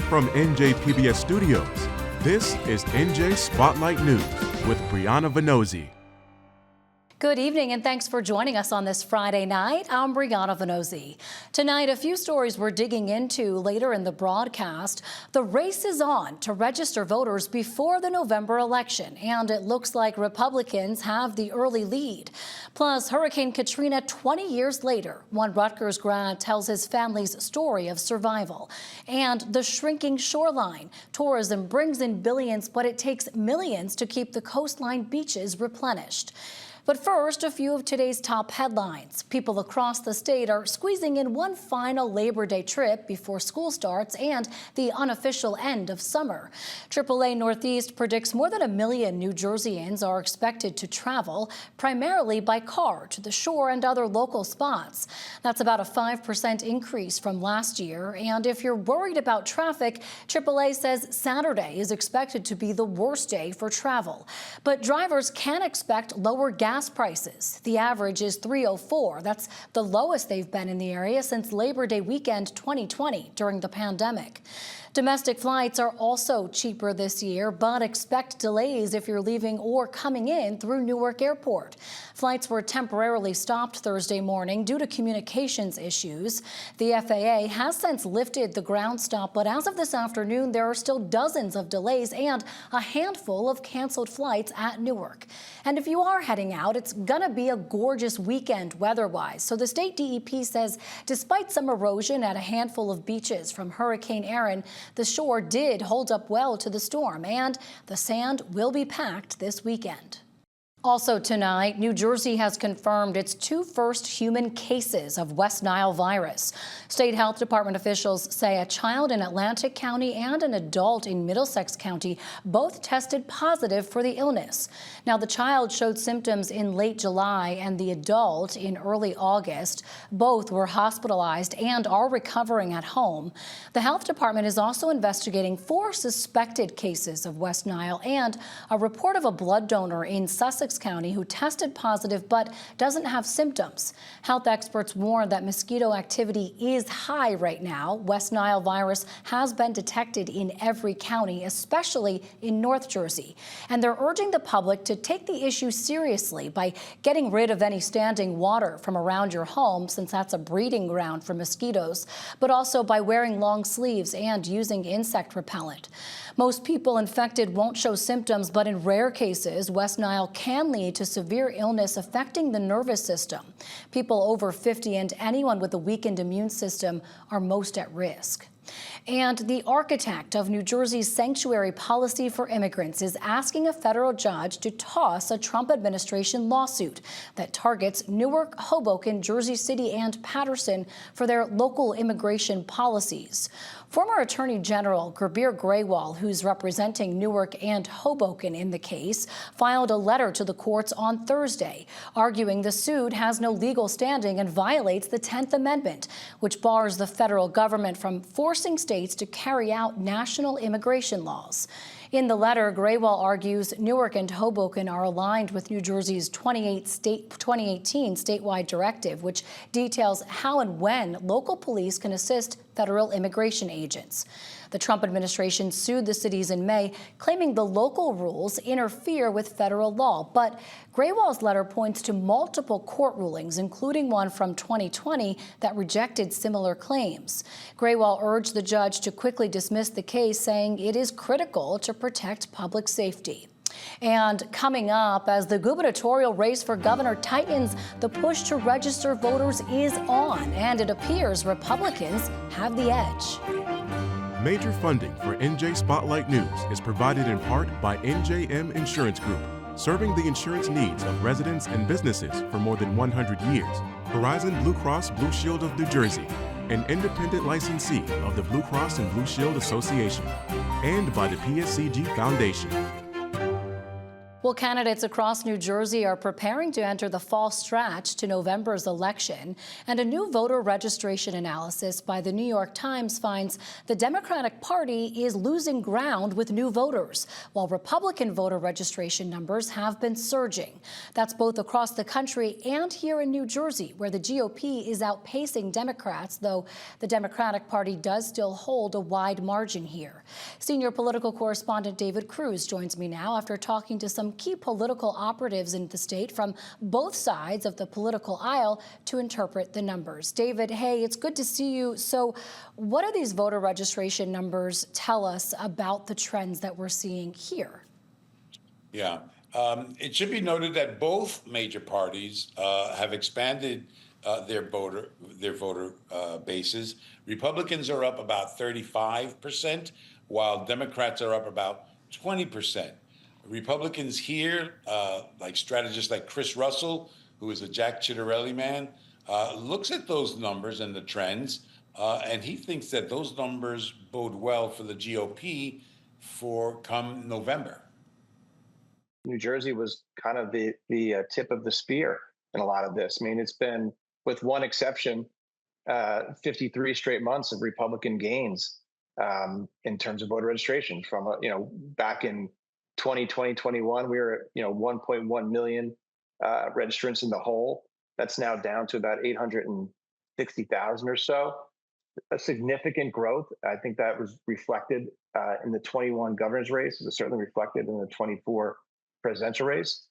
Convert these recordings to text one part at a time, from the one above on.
From NJPBS Studios, this is NJ Spotlight News with Brianna Venozzi. Good evening and thanks for joining us on this Friday night. I'm Brianna Venozzi. Tonight, a few stories we're digging into later in the broadcast. The race is on to register voters before the November election, and it looks like Republicans have the early lead. Plus, Hurricane Katrina 20 years later, one Rutgers grad tells his family's story of survival. And the shrinking shoreline. Tourism brings in billions, but it takes millions to keep the coastline beaches replenished. But first, a few of today's top headlines. People across the state are squeezing in one final Labor Day trip before school starts and the unofficial end of summer. AAA Northeast predicts more than 1 million New Jerseyans are expected to travel, primarily by car, to the shore and other local spots. That's about a 5% increase from last year. And if you're worried about traffic, AAA says Saturday is expected to be the worst day for travel. But drivers can expect lower gas prices. The average is $3.04. That's the lowest they've been in the area since Labor Day weekend 2020 during the pandemic. Domestic flights are also cheaper this year, but expect delays if you're leaving or coming in through Newark Airport. Flights were temporarily stopped Thursday morning due to communications issues. The FAA has since lifted the ground stop, but as of this afternoon, there are still dozens of delays and a handful of canceled flights at Newark. And if you are heading out, it's gonna be a gorgeous weekend weather-wise. So the state DEP says despite some erosion at a handful of beaches from Hurricane Erin, the shore did hold up well to the storm, and the sand will be packed this weekend. Also tonight, New Jersey has confirmed its two first human cases of West Nile virus. State Health Department officials say a child in Atlantic County and an adult in Middlesex County both tested positive for the illness. Now, the child showed symptoms in late July and the adult in early August. Both were hospitalized and are recovering at home. The Health Department is also investigating 4 suspected cases of West Nile and a report of a blood donor in Sussex County who tested positive but doesn't have symptoms. Health experts warn that mosquito activity is high right now. West Nile virus has been detected in every county, especially in North Jersey. And they're urging the public to take the issue seriously by getting rid of any standing water from around your home, since that's a breeding ground for mosquitoes, but also by wearing long sleeves and using insect repellent. Most people infected won't show symptoms, but in rare cases, West Nile can lead to severe illness affecting the nervous system. People over 50 and anyone with a weakened immune system are most at risk. And the architect of New Jersey's sanctuary policy for immigrants is asking a federal judge to toss a Trump administration lawsuit that targets Newark, Hoboken, Jersey City, and Paterson for their local immigration policies. Former Attorney General Gurbir Grewal, who's representing Newark and Hoboken in the case, filed a letter to the courts on Thursday, arguing the suit has no legal standing and violates the 10th Amendment, which bars the federal government from forcing states to carry out national immigration laws. In the letter, Grewal argues Newark and Hoboken are aligned with New Jersey's 2018 statewide directive, which details how and when local police can assist federal immigration agents. The Trump administration sued the cities in May, claiming the local rules interfere with federal law. But Grewal's letter points to multiple court rulings, including one from 2020 that rejected similar claims. Grewal urged the judge to quickly dismiss the case, saying it is critical to protect public safety. And coming up, as the gubernatorial race for governor tightens, the push to register voters is on, and it appears Republicans have the edge. Major funding for NJ Spotlight News is provided in part by NJM Insurance Group, serving the insurance needs of residents and businesses for more than 100 years. Horizon Blue Cross Blue Shield of New Jersey, an independent licensee of the Blue Cross and Blue Shield Association, and by the PSCG Foundation. Well, candidates across New Jersey are preparing to enter the fall stretch to November's election, and a new voter registration analysis by the New York Times finds the Democratic Party is losing ground with new voters, while Republican voter registration numbers have been surging. That's both across the country and here in New Jersey, where the GOP is outpacing Democrats, though the Democratic Party does still hold a wide margin here. Senior political correspondent David Cruz joins me now after talking to some key political operatives in the state from both sides of the political aisle to interpret the numbers. David, hey, it's good to see you. So what do these voter registration numbers tell us about the trends that we're seeing here? Yeah, it should be noted that both major parties have expanded their voter bases. Republicans are up about 35%, while Democrats are up about 20%. Republicans here, like strategists like Chris Russell, who is a Jack Ciattarelli man, looks at those numbers and the trends, and he thinks that those numbers bode well for the GOP for come November. New Jersey was kind of the tip of the spear in a lot of this. I mean, it's been, with one exception, 53 straight months of Republican gains in terms of voter registration. From back in 2020, 21, we were at 1.1 million registrants in the whole. That's now down to about 860,000 or so. A significant growth. I think that was reflected in the 21 governor's race. It was certainly reflected in the 24 presidential race.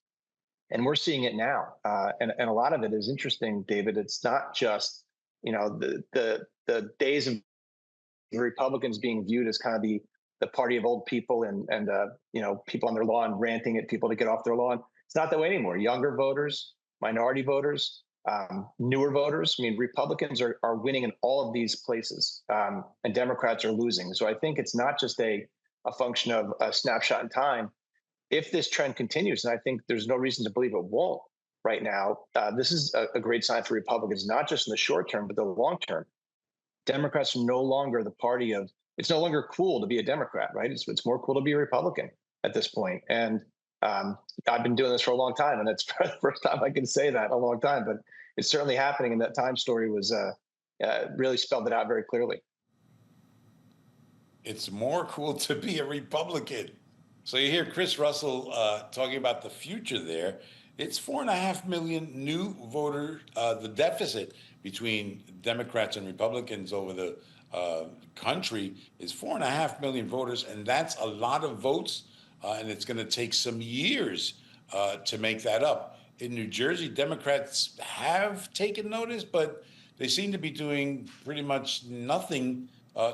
And we're seeing it now. And a lot of it is interesting, David. It's not just, the days of the Republicans being viewed as kind of the party of old people and people on their lawn ranting at people to get off their lawn. It's not that way anymore. Younger voters, minority voters, newer voters. I mean, Republicans are winning in all of these places, and Democrats are losing. So I think it's not just a function of a snapshot in time. If this trend continues, and I think there's no reason to believe it won't right now, this is a great sign for Republicans, not just in the short term, but the long term. Democrats are no longer the party of, it's no longer cool to be a Democrat, right? It's more cool to be a Republican at this point. And I've been doing this for a long time, and it's the first time I can say that in a long time, but it's certainly happening. And that Time story was really spelled it out very clearly. It's more cool to be a Republican. So you hear Chris Russell talking about the future there. It's 4.5 million new voters. The deficit between Democrats and Republicans over the country is 4.5 million voters, and that's a lot of votes, and it's going to take some years to make that up. In New Jersey, Democrats have taken notice, but they seem to be doing pretty much nothing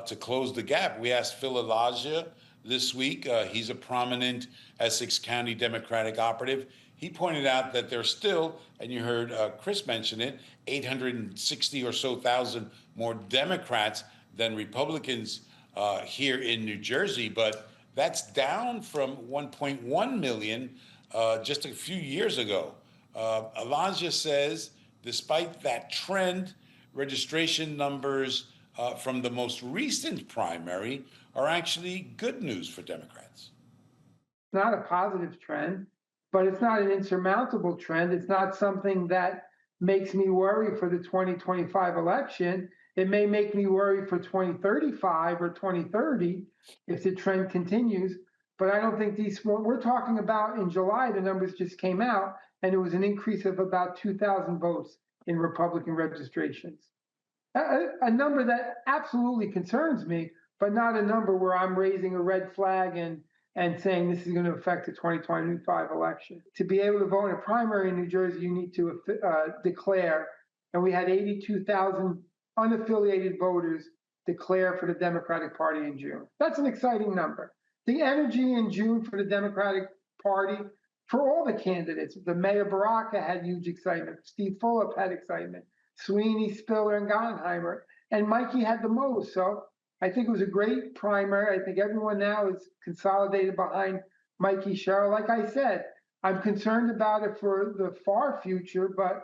to close the gap. We asked Phil Elijah this week. He's a prominent Essex County Democratic operative. He pointed out that there's still, and you heard Chris mention it, 860 or so thousand more Democrats than Republicans here in New Jersey, but that's down from 1.1 million just a few years ago. Elijah says, despite that trend, registration numbers from the most recent primary are actually good news for Democrats. It's not a positive trend, but it's not an insurmountable trend. It's not something that makes me worry for the 2025 election. It may make me worry for 2035 or 2030 if the trend continues, but I don't think we're talking about in July, the numbers just came out, and it was an increase of about 2,000 votes in Republican registrations. A number that absolutely concerns me, but not a number where I'm raising a red flag and saying this is going to affect the 2025 election. To be able to vote in a primary in New Jersey, you need to declare, and we had 82,000 unaffiliated voters declare for the Democratic Party in June. That's an exciting number. The energy in June for the Democratic Party, for all the candidates, the Mayor Baraka had huge excitement, Steve Fulop had excitement, Sweeney, Spiller, and Gottheimer, and Mikey had the most. So I think it was a great primary. I think everyone now is consolidated behind Mikey Sherrill. Like I said, I'm concerned about it for the far future, but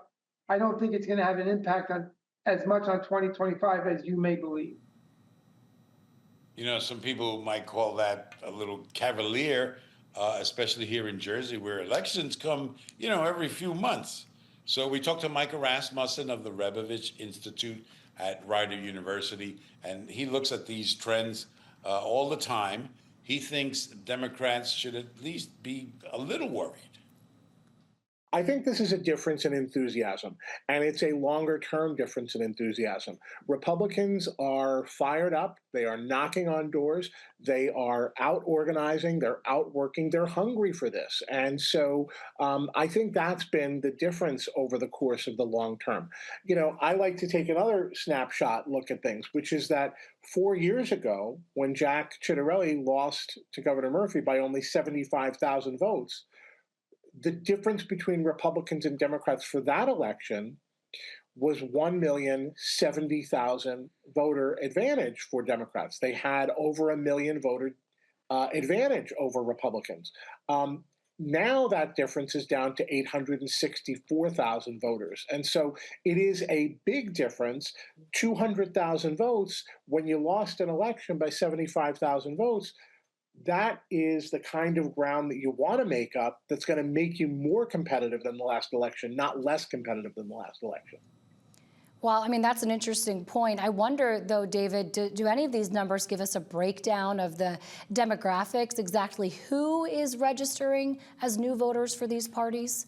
I don't think it's going to have an impact on as much on 2025 as you may believe. You know, some people might call that a little cavalier, especially here in Jersey, where elections come, every few months. So we talked to Micah Rasmussen of the Rebovich Institute at Rider University, and he looks at these trends all the time. He thinks Democrats should at least be a little worried. I think this is a difference in enthusiasm, and it's a longer term difference in enthusiasm. Republicans are fired up. They are knocking on doors. They are out organizing. They're out working. They're hungry for this. And so I think that's been the difference over the course of the long term. I like to take another snapshot look at things, which is that 4 years ago, when Jack Ciattarelli lost to Governor Murphy by only 75,000 votes, the difference between Republicans and Democrats for that election was 1,070,000 voter advantage for Democrats. They had over a million voter advantage over Republicans. Now that difference is down to 864,000 voters. And so it is a big difference, 200,000 votes. When you lost an election by 75,000 votes, that is the kind of ground that you want to make up that's going to make you more competitive than the last election, not less competitive than the last election. Well, I mean, that's an interesting point. I wonder, though, David, do any of these numbers give us a breakdown of the demographics, exactly who is registering as new voters for these parties?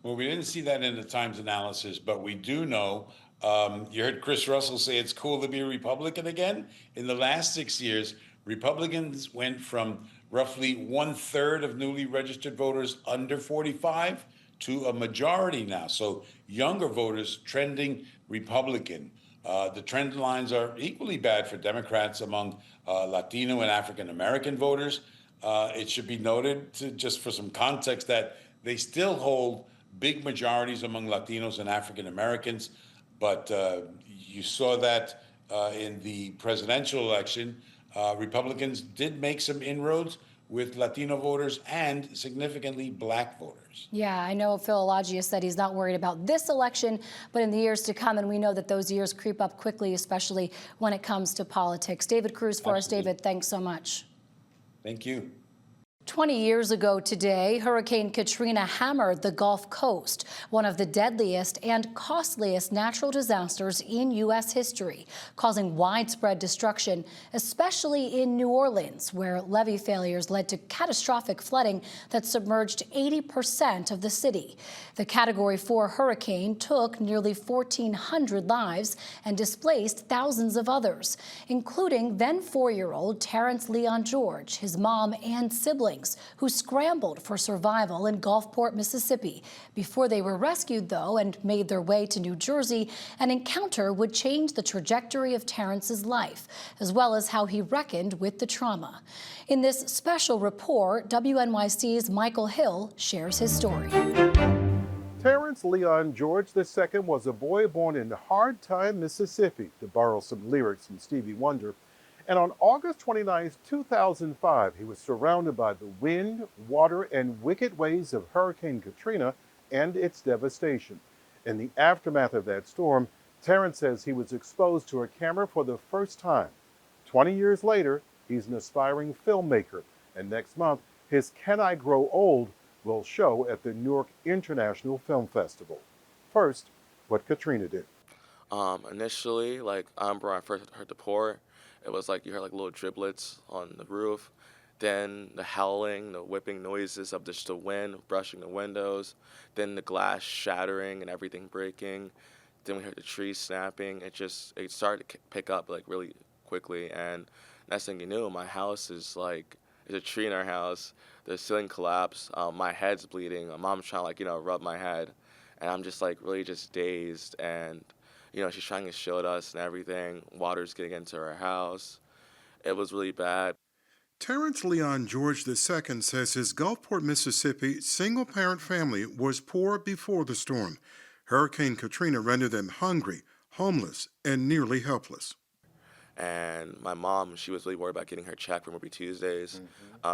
Well, we didn't see that in the Times analysis, but we do know. You heard Chris Russell say it's cool to be a Republican again. In the last 6 years, Republicans went from roughly 1/3 of newly registered voters under 45 to a majority now. So younger voters trending Republican. The trend lines are equally bad for Democrats among Latino and African American voters. It should be noted, just for some context, that they still hold big majorities among Latinos and African Americans. But you saw that in the presidential election. Republicans did make some inroads with Latino voters and significantly black voters. Yeah, I know Phil Elagius said he's not worried about this election, but in the years to come, and we know that those years creep up quickly, especially when it comes to politics. David Cruz for us. David, thanks so much. Thank you. 20 years ago today, Hurricane Katrina hammered the Gulf Coast, one of the deadliest and costliest natural disasters in U.S. history, causing widespread destruction, especially in New Orleans, where levee failures led to catastrophic flooding that submerged 80% of the city. The Category 4 hurricane took nearly 1,400 lives and displaced thousands of others, including then 4-year-old Terrence Leon George, his mom and siblings, who scrambled for survival in Gulfport, Mississippi. Before they were rescued, though, and made their way to New Jersey, an encounter would change the trajectory of Terrence's life, as well as how he reckoned with the trauma. In this special report, WNYC's Michael Hill shares his story. Terrence Leon George II was a boy born in Hard Time, Mississippi, to borrow some lyrics from Stevie Wonder. And on August 29, 2005, he was surrounded by the wind, water, and wicked waves of Hurricane Katrina and its devastation. In the aftermath of that storm, Terrence says he was exposed to a camera for the first time. 20 years later, he's an aspiring filmmaker, and next month, his Can I Grow Old will show at the Newark International Film Festival. First, what Katrina did. Initially, when I first heard the pour, it was like you heard like little driblets on the roof. Then the howling, the whipping noises of just the wind brushing the windows. Then the glass shattering and everything breaking. Then we heard the trees snapping. It started to pick up like really quickly. And next thing you knew, my house is like, there's a tree in our house. The ceiling collapsed. My head's bleeding. My mom's trying to rub my head. And I'm just really just dazed. And she's trying to shield us and everything. Water's getting into our house. It was really bad. Terrence Leon George II says his Gulfport, Mississippi single-parent family was poor before the storm. Hurricane Katrina rendered them hungry, homeless, and nearly helpless. And my mom, she was really worried about getting her check from Ruby Tuesdays.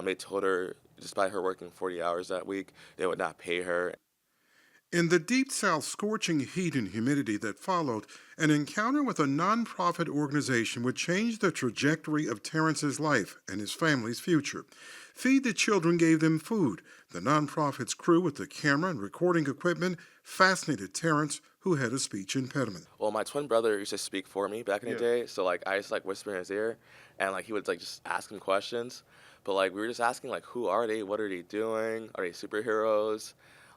They told her, despite her working 40 hours that week, they would not pay her. In the Deep South scorching heat and humidity that followed, an encounter with a nonprofit organization would change the trajectory of Terrence's life and his family's future. Feed the Children gave them food. The nonprofit's crew with the camera and recording equipment fascinated Terrence, who had a speech impediment. Well, my twin brother used to speak for me back in the day, so like I used to like whisper in his ear, and like he would like just ask him questions. But like we were just asking like, who are they? What are they doing? Are they superheroes?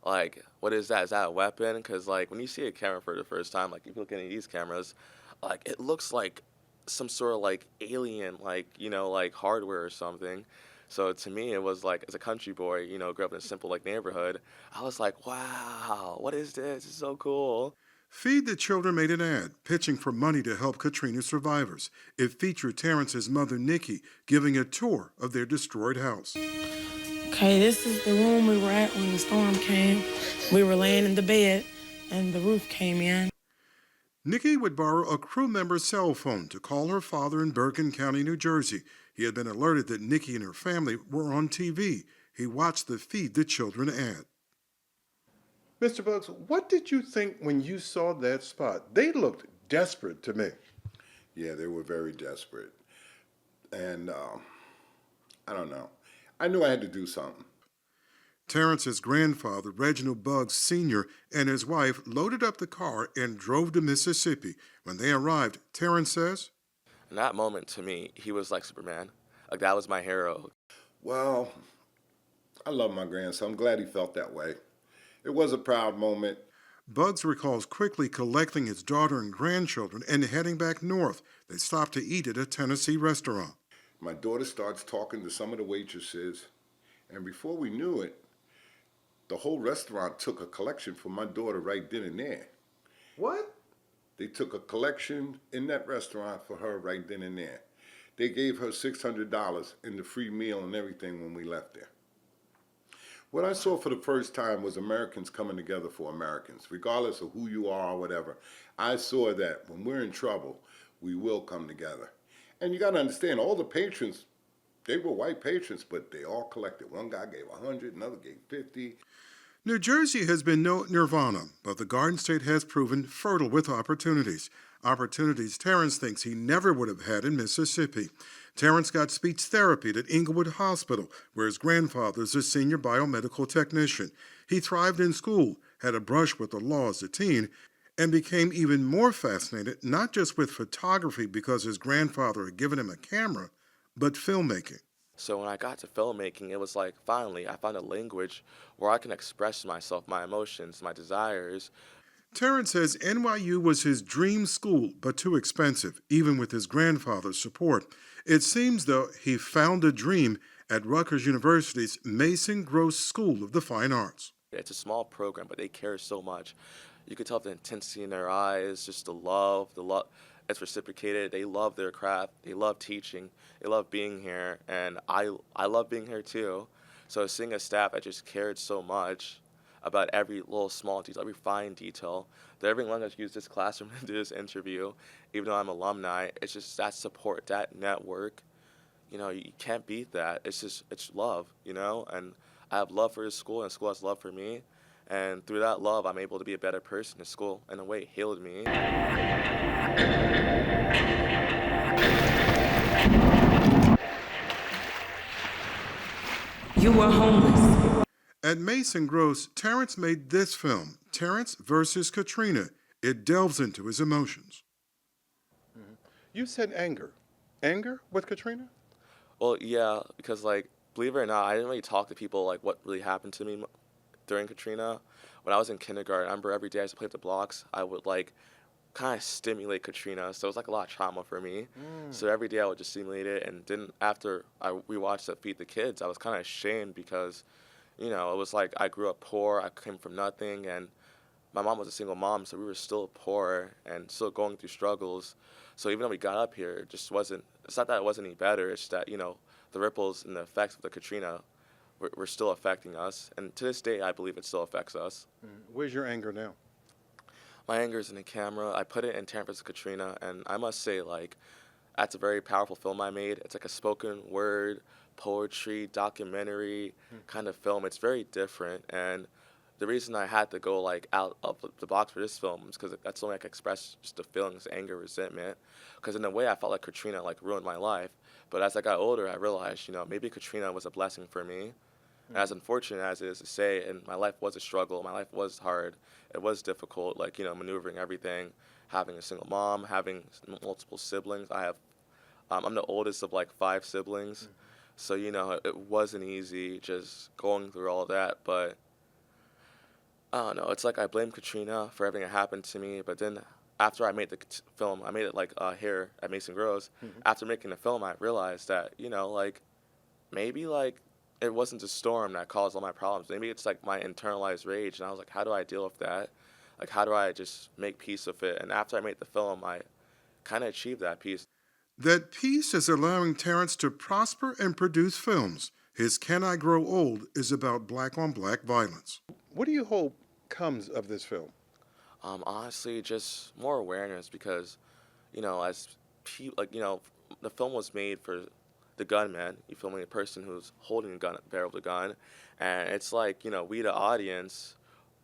Like, what is that? Is that a weapon? Because like when you see a camera for the first time, like if you look at these cameras, like it looks like some sort of like alien, like like hardware or something. So to me, it was like, as a country boy, grew up in a simple like neighborhood, I was like, wow, what is this? It's so cool. Feed the Children made an ad pitching for money to help Katrina survivors. It featured Terrence's mother, Nikki, giving a tour of their destroyed house. Okay, this is the room we were at when the storm came. We were laying in the bed, and the roof came in. Nikki would borrow a crew member's cell phone to call her father in Bergen County, New Jersey. He had been alerted that Nikki and her family were on TV. He watched the Feed the Children ad. Mr. Bugs, what did you think when you saw that spot? They looked desperate to me. Yeah, they were very desperate. And I don't know. I knew I had to do something. Terrence's grandfather, Reginald Buggs Sr., and his wife loaded up the car and drove to Mississippi. When they arrived, Terrence says, In that moment, to me, he was like Superman. Like, that was my hero. Well, I love my grandson. I'm glad he felt that way. It was a proud moment. Buggs recalls quickly collecting his daughter and grandchildren and heading back north. They stopped to eat at a Tennessee restaurant. My daughter starts talking to some of the waitresses, and before we knew it, the whole restaurant took a collection for my daughter right then and there. What? They took a collection in that restaurant for her right then and there. They gave her $600 in the free meal and everything when we left there. What I saw for the first time was Americans coming together for Americans, regardless of who you are or whatever. I saw that when we're in trouble, we will come together. And you got to understand, all the patrons, they were white patrons, but they all collected. One guy gave 100, another gave 50. New Jersey has been no nirvana, but the Garden State has proven fertile with opportunities. Opportunities Terrence thinks he never would have had in Mississippi. Terrence got speech therapy at Inglewood Hospital, where his grandfather is a senior biomedical technician. He thrived in school, had a brush with the law as a teen, and became even more fascinated not just with photography because his grandfather had given him a camera, but filmmaking. So when I got to filmmaking, it was like, finally, I found a language where I can express myself, my emotions, my desires. Terrence says NYU was his dream school, but too expensive, even with his grandfather's support. It seems, though, he found a dream at Rutgers University's Mason Gross School of the Fine Arts. It's a small program, but they care so much. You could tell the intensity in their eyes, just the love. It's reciprocated. They love their craft. They love teaching. They love being here, and I love being here too. So seeing a staff that just cared so much about every little small detail, every fine detail, they're even letting us use this classroom to do this interview, even though I'm alumni. It's just that support, that network. You can't beat that. It's love, and I have love for this school, and school has love for me. And through that love, I'm able to be a better person. The school, in a way, healed me. You were homeless. At Mason Gross, Terrence made this film, Terrence versus Katrina. It delves into his emotions. Mm-hmm. You said anger. Anger with Katrina? Well, yeah, because, believe it or not, I didn't really talk to people, what really happened to me during Katrina. When I was in kindergarten, I remember every day I used to play with the blocks, I would, kind of stimulate Katrina. So it was, a lot of trauma for me. So every day I would just stimulate it. And then after we watched Feed the Kids, I was kind of ashamed because, it was I grew up poor. I came from nothing. And my mom was a single mom, so we were still poor and still going through struggles. So even though we got up here, it just wasn't, it's not that it wasn't any better. It's that, the ripples and the effects of the Katrina were still affecting us. And to this day, I believe it still affects us. Where's your anger now? My anger is in the camera. I put it in Terrence versus Katrina, and I must say, that's a very powerful film I made. It's a spoken word, poetry, documentary kind of film. It's very different, and the reason I had to go like out of the box for this film is because that's the only I could express just the feelings, anger, resentment. Because in a way, I felt like Katrina like ruined my life. But as I got older, I realized, maybe Katrina was a blessing for me. And as unfortunate as it is to say, and my life was a struggle. My life was hard. It was difficult, like, maneuvering everything, having a single mom, having multiple siblings. I'm the oldest of like 5 siblings. So, it wasn't easy just going through all of that. But I don't know. It's like I blame Katrina for everything that happened to me. But then after I made the film, I made it like here at Mason Groves. After making the film, I realized that, like maybe like it wasn't the storm that caused all my problems. Maybe it's like my internalized rage. And I was like, how do I deal with that? Like, how do I just make peace with it? And after I made the film, I kind of achieved that peace. That peace is allowing Terrence to prosper and produce films. His Can I Grow Old is about black-on-black violence. What do you hope comes of this film? Honestly, just more awareness because, as people, the film was made for the gunman. You're filming a person who's holding a gun, barrel of the gun, and it's like, we the audience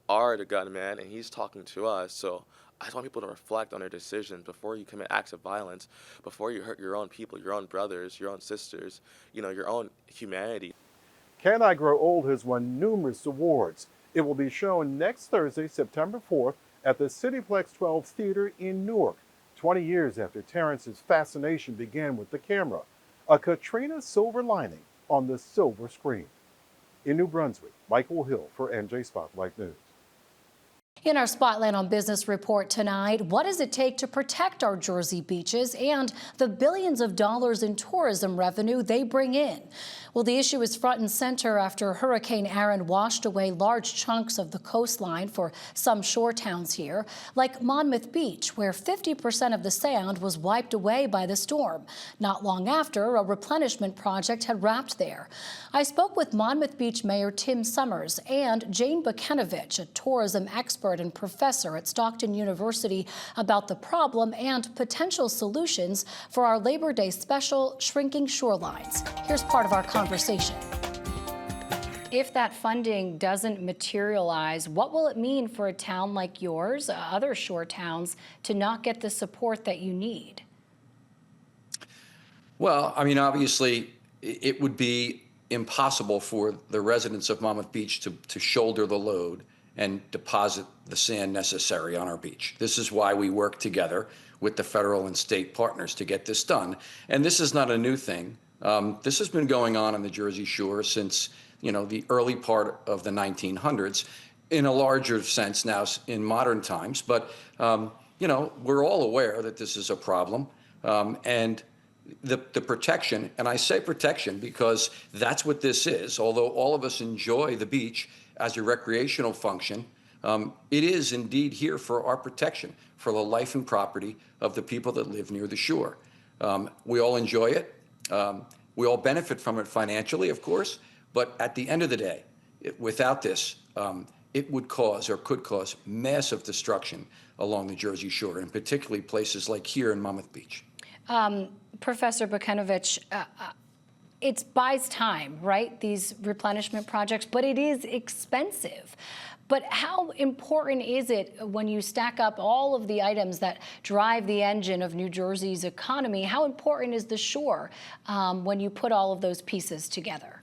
are the gunman, and he's talking to us. So I just want people to reflect on their decisions before you commit acts of violence, before you hurt your own people, your own brothers, your own sisters, your own humanity. Can I Grow Old has won numerous awards. It will be shown next Thursday, September 4th, at the Cineplex 12 Theater in Newark, 20 years after Terrence's fascination began with the camera. A Katrina silver lining on the silver screen. In New Brunswick, Michael Hill for NJ Spotlight News. In our Spotlight on Business report tonight, what does it take to protect our Jersey beaches and the billions of dollars in tourism revenue they bring in? Well, the issue is front and center after Hurricane Aaron washed away large chunks of the coastline for some shore towns here, like Monmouth Beach, where 50% of the sand was wiped away by the storm. Not long after, a replenishment project had wrapped there. I spoke with Monmouth Beach Mayor Tim Summers and Jane Bukenovich, a tourism expert and professor at Stockton University, about the problem and potential solutions for our Labor Day special, Shrinking Shorelines. Here's part of our conversation. If that funding doesn't materialize, what will it mean for a town like yours, other shore towns, to not get the support that you need? Well, I mean, obviously, it would be impossible for the residents of Monmouth Beach to shoulder the load and deposit the sand necessary on our beach. This is why we work together with the federal and state partners to get this done. And this is not a new thing. This has been going on the Jersey Shore since, the early part of the 1900s, in a larger sense now in modern times. But, we're all aware that this is a problem. And the protection, and I say protection because that's what this is, although all of us enjoy the beach as a recreational function, it is indeed here for our protection, for the life and property of the people that live near the shore. We all enjoy it. We all benefit from it financially, of course, but at the end of the day, without this, it would cause or could cause massive destruction along the Jersey Shore, and particularly places like here in Monmouth Beach. Professor Bukenovich, it buys time, right? These replenishment projects, but it is expensive. But how important is it when you stack up all of the items that drive the engine of New Jersey's economy? How important is the shore when you put all of those pieces together?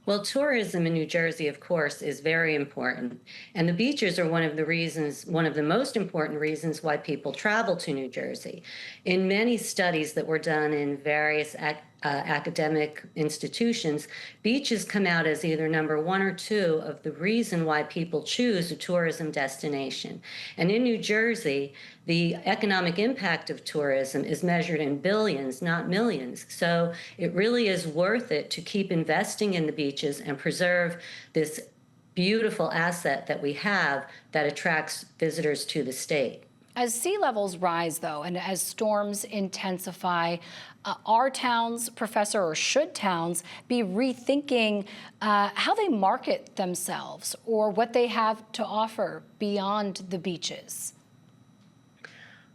Well, tourism in New Jersey, of course, is very important. And the beaches are one of the most important reasons why people travel to New Jersey. In many studies that were done in various academic institutions, beaches come out as either number 1 or 2 of the reason why people choose a tourism destination. And in New Jersey, the economic impact of tourism is measured in billions, not millions. So it really is worth it to keep investing in the beaches and preserve this beautiful asset that we have that attracts visitors to the state. As sea levels rise, though, and as storms intensify, are towns, Professor, or should towns be rethinking how they market themselves or what they have to offer beyond the beaches?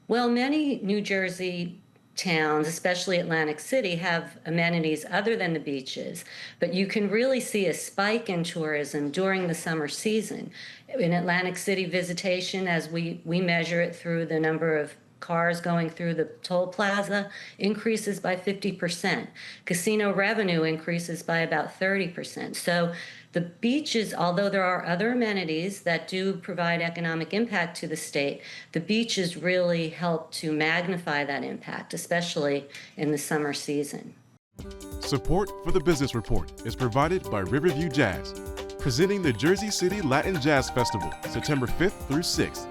Well, many New Jersey towns, especially Atlantic City, have amenities other than the beaches, but you can really see a spike in tourism during the summer season. In Atlantic City, visitation, as we measure it through the number of cars going through the toll plaza, increases by 50%. Casino revenue increases by about 30%. So the beaches, although there are other amenities that do provide economic impact to the state, the beaches really help to magnify that impact, especially in the summer season. Support for the Business Report is provided by Riverview Jazz, presenting the Jersey City Latin Jazz Festival, September 5th through 6th.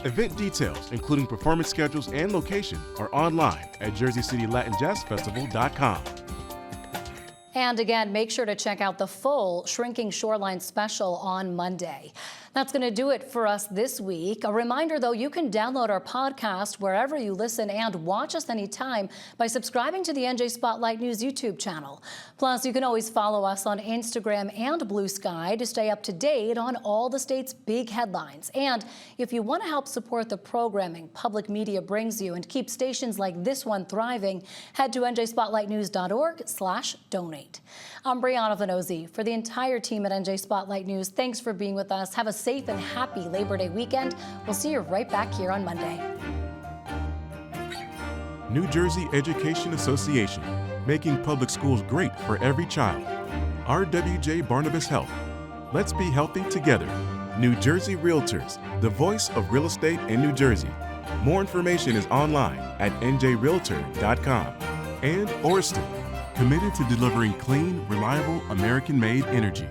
Event details, including performance schedules and location, are online at jerseycitylatinjazzfestival.com. And again, make sure to check out the full Shrinking Shoreline special on Monday. That's going to do it for us this week. A reminder, though, you can download our podcast wherever you listen and watch us anytime by subscribing to the NJ Spotlight News YouTube channel. Plus, you can always follow us on Instagram and Blue Sky to stay up to date on all the state's big headlines. And if you want to help support the programming public media brings you and keep stations like this one thriving, head to njspotlightnews.org/donate. I'm Brianna Venozzi. For the entire team at NJ Spotlight News, thanks for being with us. Have a safe and happy Labor Day weekend. We'll see you right back here on Monday. New Jersey Education Association, making public schools great for every child. RWJ Barnabas Health. Let's be healthy together. New Jersey Realtors, the voice of real estate in New Jersey. More information is online at njrealtor.com. And Orsted, committed to delivering clean, reliable, American-made energy.